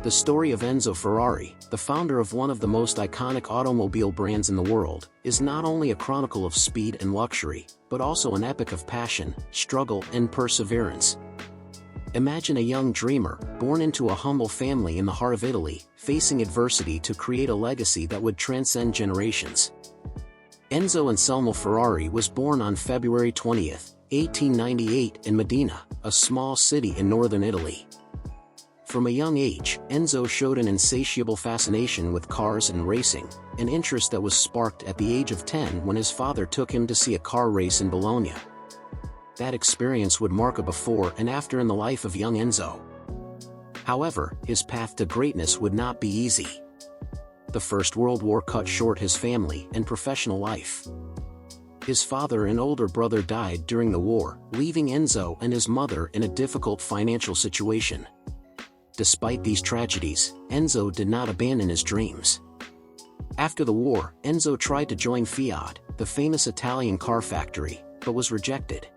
The story of Enzo Ferrari, the founder of one of the most iconic automobile brands in the world, is not only a chronicle of speed and luxury, but also an epic of passion, struggle, and perseverance. Imagine a young dreamer, born into a humble family in the heart of Italy, facing adversity to create a legacy that would transcend generations. Enzo Anselmo Ferrari was born on February 20, 1898 in Modena, a small city in northern Italy. From a young age, Enzo showed an insatiable fascination with cars and racing, an interest that was sparked at the age of 10 when his father took him to see a car race in Bologna. That experience would mark a before and after in the life of young Enzo. However, his path to greatness would not be easy. The First World War cut short his family and professional life. His father and older brother died during the war, leaving Enzo and his mother in a difficult financial situation. Despite these tragedies, Enzo did not abandon his dreams. After the war, Enzo tried to join Fiat, the famous Italian car factory, but was rejected.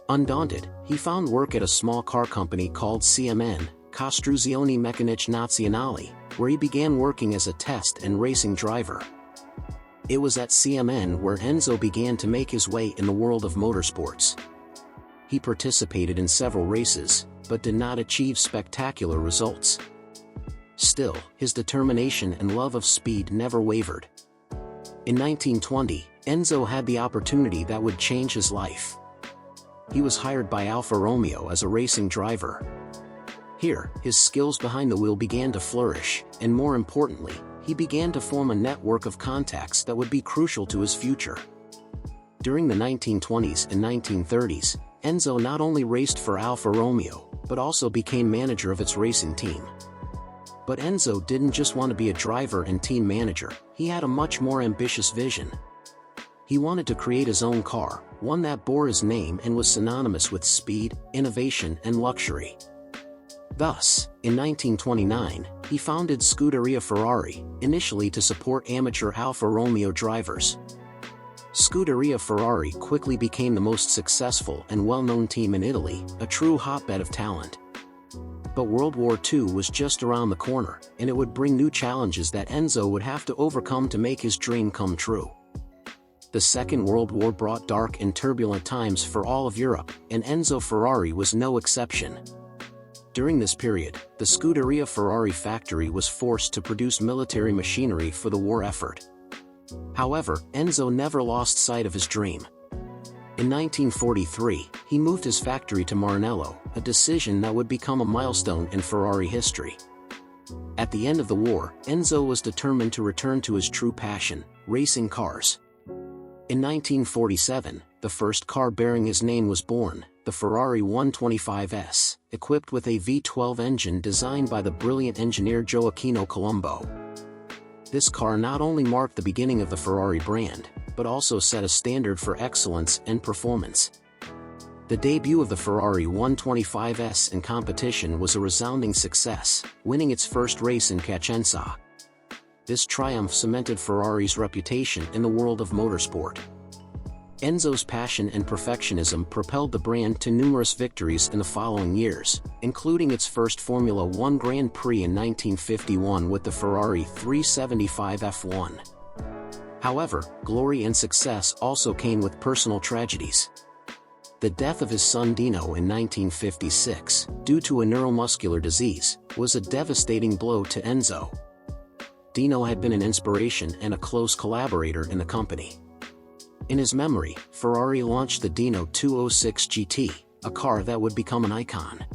Undaunted, he found work at a small car company called CMN, Costruzioni Meccaniche Nazionali, where he began working as a test and racing driver. It was at CMN where Enzo began to make his way in the world of motorsports. He participated in several races, but did not achieve spectacular results. Still, his determination and love of speed never wavered. In 1920, Enzo had the opportunity that would change his life. He was hired by Alfa Romeo as a racing driver. Here, his skills behind the wheel began to flourish, and more importantly, he began to form a network of contacts that would be crucial to his future. During the 1920s and 1930s, Enzo not only raced for Alfa Romeo, but also became manager of its racing team. But Enzo didn't just want to be a driver and team manager, he had a much more ambitious vision. He wanted to create his own car, one that bore his name and was synonymous with speed, innovation, and luxury. Thus, in 1929, he founded Scuderia Ferrari, initially to support amateur Alfa Romeo drivers. Scuderia Ferrari quickly became the most successful and well-known team in Italy, a true hotbed of talent. But World War II was just around the corner, and it would bring new challenges that Enzo would have to overcome to make his dream come true. The Second World War brought dark and turbulent times for all of Europe, and Enzo Ferrari was no exception. During this period, the Scuderia Ferrari factory was forced to produce military machinery for the war effort. However, Enzo never lost sight of his dream. In 1943, he moved his factory to Maranello, a decision that would become a milestone in Ferrari history. At the end of the war, Enzo was determined to return to his true passion, racing cars. In 1947, the first car bearing his name was born, the Ferrari 125S, equipped with a V12 engine designed by the brilliant engineer Gioacchino Colombo. This car not only marked the beginning of the Ferrari brand, but also set a standard for excellence and performance. The debut of the Ferrari 125S in competition was a resounding success, winning its first race in Piacenza. This triumph cemented Ferrari's reputation in the world of motorsport. Enzo's passion and perfectionism propelled the brand to numerous victories in the following years, including its first Formula One Grand Prix in 1951 with the Ferrari 375 F1. However, glory and success also came with personal tragedies. The death of his son Dino in 1956, due to a neuromuscular disease, was a devastating blow to Enzo. Dino had been an inspiration and a close collaborator in the company. In his memory, Ferrari launched the Dino 206 GT, a car that would become an icon.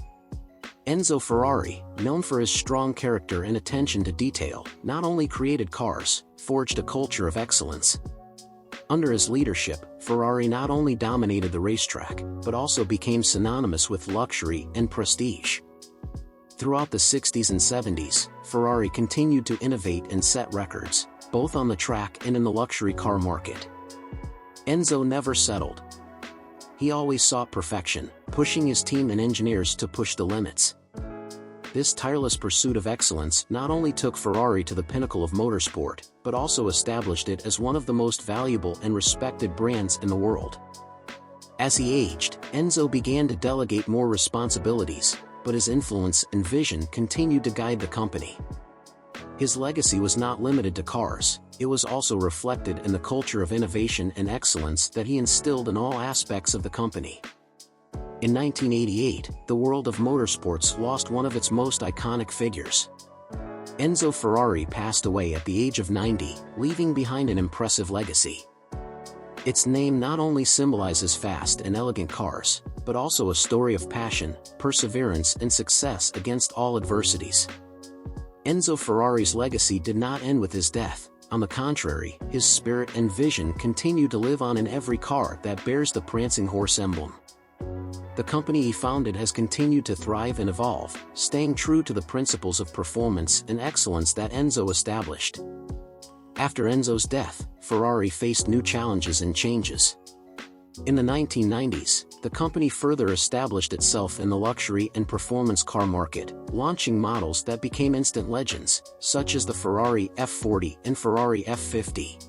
Enzo Ferrari, known for his strong character and attention to detail, not only created cars, forged a culture of excellence. Under his leadership, Ferrari not only dominated the racetrack, but also became synonymous with luxury and prestige. Throughout the 60s and 70s, Ferrari continued to innovate and set records, both on the track and in the luxury car market. Enzo never settled. He always sought perfection, pushing his team and engineers to push the limits. This tireless pursuit of excellence not only took Ferrari to the pinnacle of motorsport, but also established it as one of the most valuable and respected brands in the world. As he aged, Enzo began to delegate more responsibilities, but his influence and vision continued to guide the company. His legacy was not limited to cars, it was also reflected in the culture of innovation and excellence that he instilled in all aspects of the company. In 1988, the world of motorsports lost one of its most iconic figures. Enzo Ferrari passed away at the age of 90, leaving behind an impressive legacy. Its name not only symbolizes fast and elegant cars, but also a story of passion, perseverance and success against all adversities. Enzo Ferrari's legacy did not end with his death. On the contrary, his spirit and vision continue to live on in every car that bears the Prancing horse emblem. The company he founded has continued to thrive and evolve, staying true to the principles of performance and excellence that Enzo established. After Enzo's death, Ferrari faced new challenges and changes. In the 1990s, the company further established itself in the luxury and performance car market, launching models that became instant legends, such as the Ferrari F40 and Ferrari F50.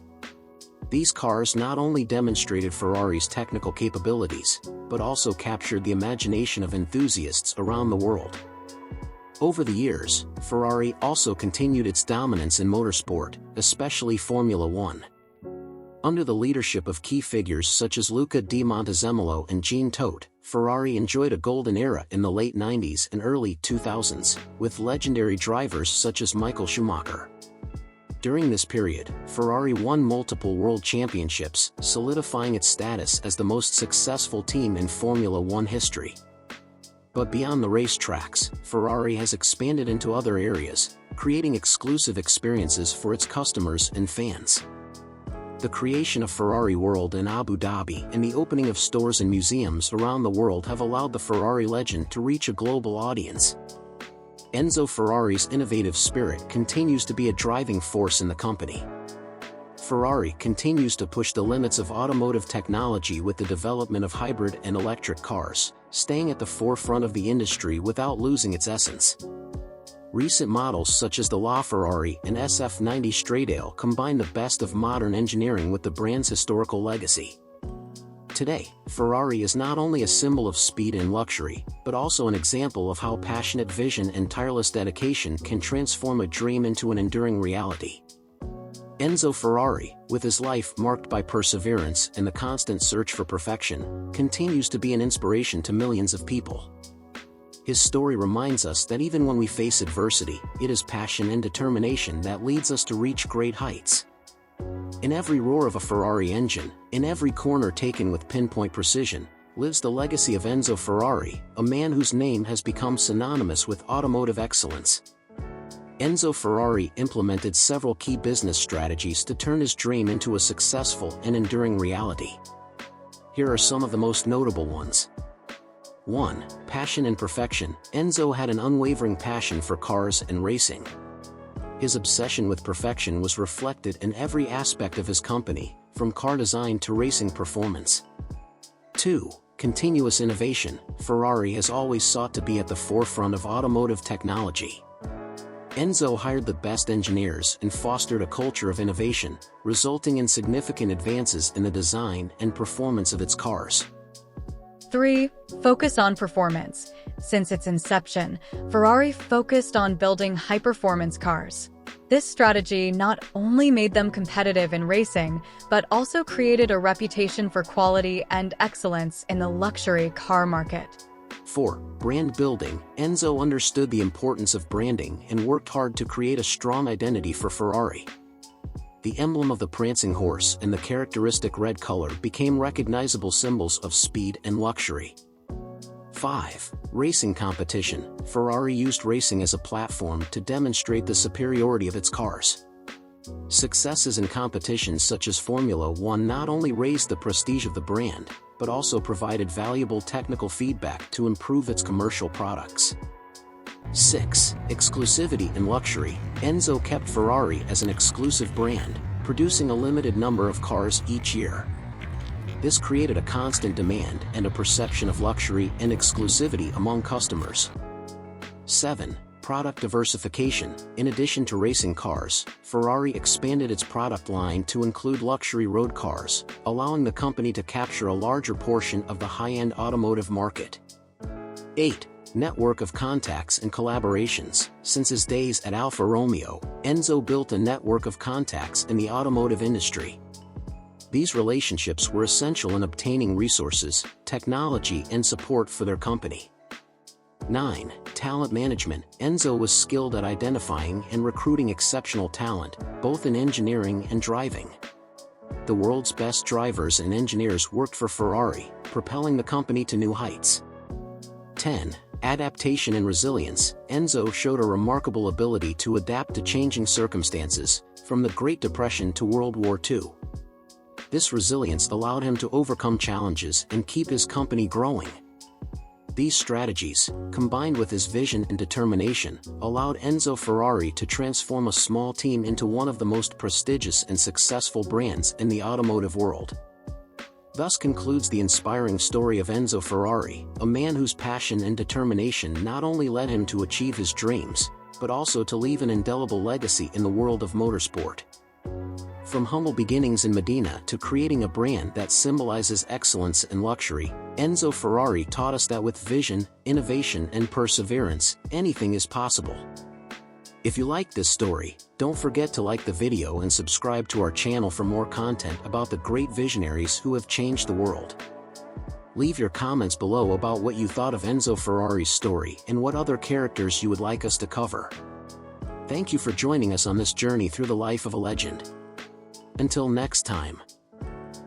These cars not only demonstrated Ferrari's technical capabilities, but also captured the imagination of enthusiasts around the world. Over the years, Ferrari also continued its dominance in motorsport, especially Formula One. Under the leadership of key figures such as Luca di Montezemolo and Jean Todt, Ferrari enjoyed a golden era in the late 90s and early 2000s, with legendary drivers such as Michael Schumacher. During this period, Ferrari won multiple world championships, solidifying its status as the most successful team in Formula One history. But beyond the racetracks, Ferrari has expanded into other areas, creating exclusive experiences for its customers and fans. The creation of Ferrari World in Abu Dhabi and the opening of stores and museums around the world have allowed the Ferrari legend to reach a global audience. Enzo Ferrari's innovative spirit continues to be a driving force in the company. Ferrari continues to push the limits of automotive technology with the development of hybrid and electric cars, staying at the forefront of the industry without losing its essence. Recent models such as the LaFerrari and SF90 Stradale combine the best of modern engineering with the brand's historical legacy. Today, Ferrari is not only a symbol of speed and luxury, but also an example of how passionate vision and tireless dedication can transform a dream into an enduring reality. Enzo Ferrari, with his life marked by perseverance and the constant search for perfection, continues to be an inspiration to millions of people. His story reminds us that even when we face adversity, it is passion and determination that leads us to reach great heights. In every roar of a Ferrari engine, in every corner taken with pinpoint precision, lives the legacy of Enzo Ferrari, a man whose name has become synonymous with automotive excellence. Enzo Ferrari implemented several key business strategies to turn his dream into a successful and enduring reality. Here are some of the most notable ones. 1. Passion and perfection. Enzo had an unwavering passion for cars and racing. His obsession with perfection was reflected in every aspect of his company, from car design to racing performance. 2. Continuous innovation. Ferrari has always sought to be at the forefront of automotive technology. Enzo hired the best engineers and fostered a culture of innovation, resulting in significant advances in the design and performance of its cars. 3. Focus on performance. Since its inception, Ferrari focused on building high-performance cars. This strategy not only made them competitive in racing, but also created a reputation for quality and excellence in the luxury car market. 4. Brand building. Enzo understood the importance of branding and worked hard to create a strong identity for Ferrari. The emblem of the prancing horse and the characteristic red color became recognizable symbols of speed and luxury. 5. Racing competition. Ferrari used racing as a platform to demonstrate the superiority of its cars. Successes in competitions such as Formula One not only raised the prestige of the brand, but also provided valuable technical feedback to improve its commercial products. 6. Exclusivity and luxury. Enzo kept Ferrari as an exclusive brand, producing a limited number of cars each year. This created a constant demand and a perception of luxury and exclusivity among customers. 7. Product diversification. In addition to racing cars, Ferrari expanded its product line to include luxury road cars, allowing the company to capture a larger portion of the high-end automotive market. 8. Network of contacts and collaborations. Since his days at Alfa Romeo, Enzo built a network of contacts in the automotive industry. These relationships were essential in obtaining resources, technology, and support for their company. 9. Talent management. Enzo was skilled at identifying and recruiting exceptional talent, both in engineering and driving. The world's best drivers and engineers worked for Ferrari, propelling the company to new heights. 10. Adaptation and resilience. Enzo showed a remarkable ability to adapt to changing circumstances, from the Great Depression to World War II. This resilience allowed him to overcome challenges and keep his company growing. These strategies, combined with his vision and determination, allowed Enzo Ferrari to transform a small team into one of the most prestigious and successful brands in the automotive world. Thus concludes the inspiring story of Enzo Ferrari, a man whose passion and determination not only led him to achieve his dreams, but also to leave an indelible legacy in the world of motorsport. From humble beginnings in Medina to creating a brand that symbolizes excellence and luxury, Enzo Ferrari taught us that with vision, innovation, and perseverance, anything is possible. If you liked this story, don't forget to like the video and subscribe to our channel for more content about the great visionaries who have changed the world. Leave your comments below about what you thought of Enzo Ferrari's story and what other characters you would like us to cover. Thank you for joining us on this journey through the life of a legend. Until next time.